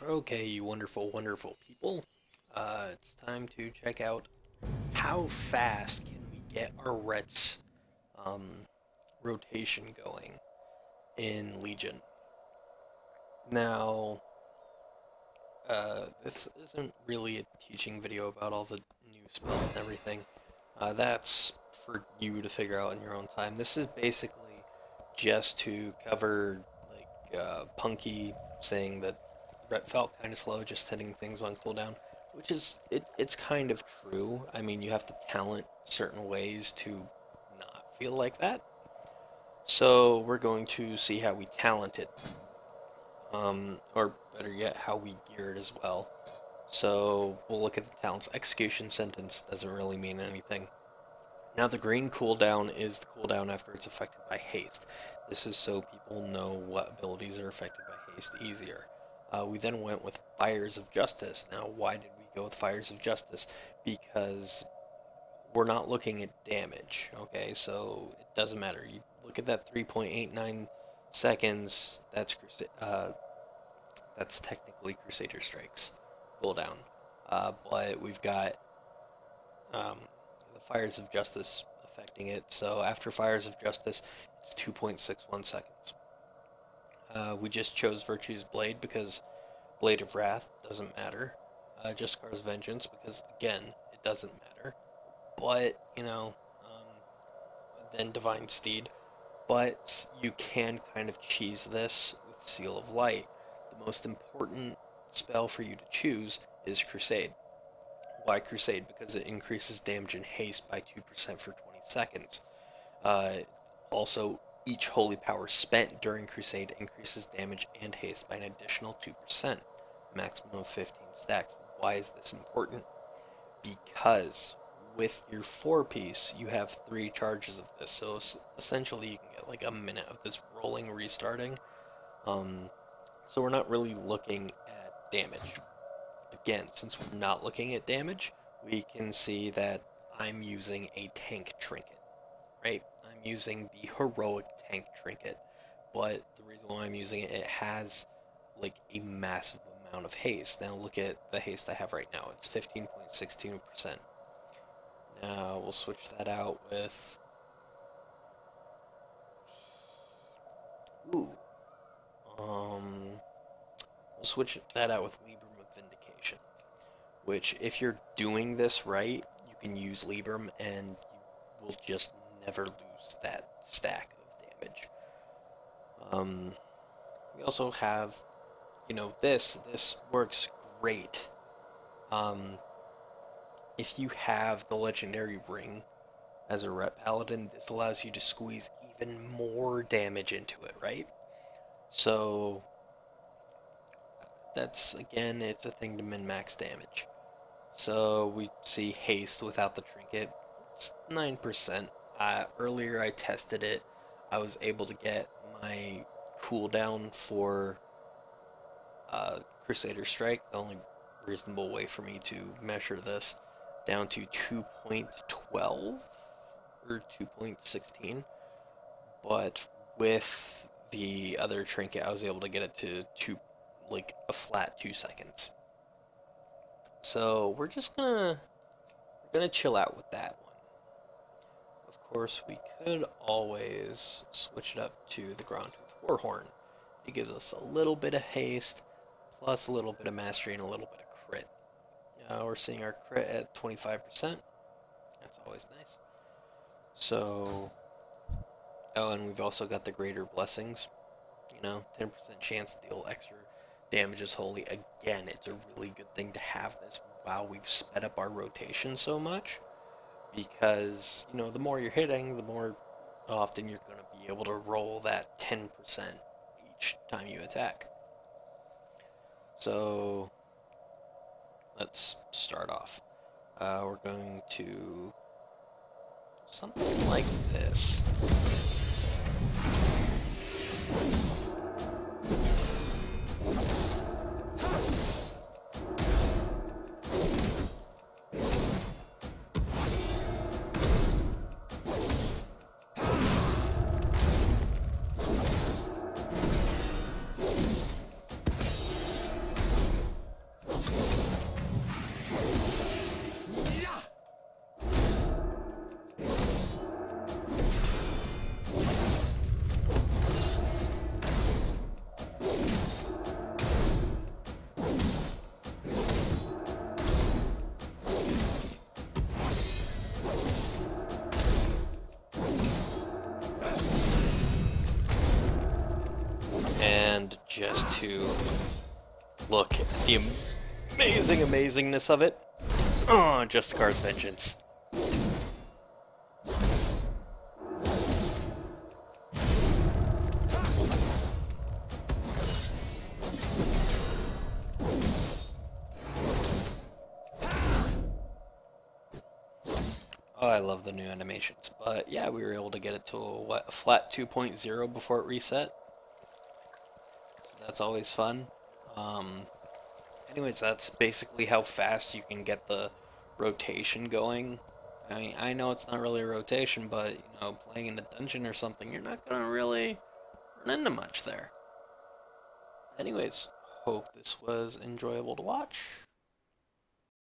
Okay, you wonderful, wonderful people. It's time to check out how fast can we get our Rets um, rotation going in Legion. Now, this isn't really a teaching video about all the new spells and everything. That's for you to figure out in your own time. This is basically just to cover Punky saying that Ret felt kind of slow, just hitting things on cooldown, which is it's kind of true. I mean, you have to talent certain ways to not feel like that. So we're going to see how we talent it, or better yet, how we gear it as well. So we'll look at the talents. Execution sentence doesn't really mean anything. Now the green cooldown is the cooldown after it's affected by haste. This is so people know what abilities are affected by haste easier. We then went with Fires of Justice. Now why did we go with Fires of Justice? Because we're not looking at damage, okay? So it doesn't matter. You look at that 3.89 seconds, that's technically Crusader Strikes cooldown. But we've got um, the Fires of Justice affecting it. So after Fires of Justice, it's 2.61 seconds. We just chose Virtue's Blade because Blade of Wrath doesn't matter. Just Scar's Vengeance because, again, it doesn't matter. But, then Divine Steed. But you can kind of cheese this with Seal of Light. The most important spell for you to choose is Crusade. Why Crusade? Because it increases damage and haste by 2% for 20 seconds. Uh, Also, each holy power spent during Crusade increases damage and haste by an additional 2%, maximum of 15 stacks. Why is this important? Because with your 4-piece, you have 3 charges of this, so essentially you can get like a minute of this rolling restarting. Um, so we're not really looking at damage. Again, since we're not looking at damage, we can see that I'm using a tank trinket, right? I'm using the heroic tank trinket, but the reason why I'm using it, it has like a massive amount of haste. Now look at the haste I have right now. It's 15.62%. Now we'll switch that out with ooh, we'll switch that out with Libram of Vindication, which if you're doing this right, you can use Libram and you will just never lose that stack of damage. Um, we also have, this works great. Um, if you have the legendary ring as a Ret Paladin, this allows you to squeeze even more damage into it, right? So that's again, it's a thing to min-max damage. So we see haste without the trinket, it's 9%. Earlier I tested it. I was able to get my cooldown for Crusader Strike, the only reasonable way for me to measure this, down to 2.12 or 2.16. But with the other trinket, I was able to get it to like a flat 2 seconds. So we're gonna chill out with that one. Of course, we could always switch it up to the Grondtooth Warhorn. It gives us a little bit of haste, plus a little bit of mastery and a little bit of crit. We're seeing our crit at 25%. That's always nice. So, oh, and we've also got the Greater Blessings. 10% chance to deal extra damage as holy. Again, it's a really good thing to have this while we've sped up our rotation so much. Because, the more you're hitting, the more often you're going to be able to roll that 10% each time you attack. So, let's start off. We're going to do something like this. just to look at the amazingness of it. Oh, Justicar's Vengeance. Oh, I love the new animations. But yeah, we were able to get it to a flat 2.0 before it reset. So that's always fun. Anyways, that's basically how fast you can get the rotation going. I mean, I know it's not really a rotation, but, you know, playing in a dungeon or something, you're not going to really run into much there. Anyways, hope this was enjoyable to watch.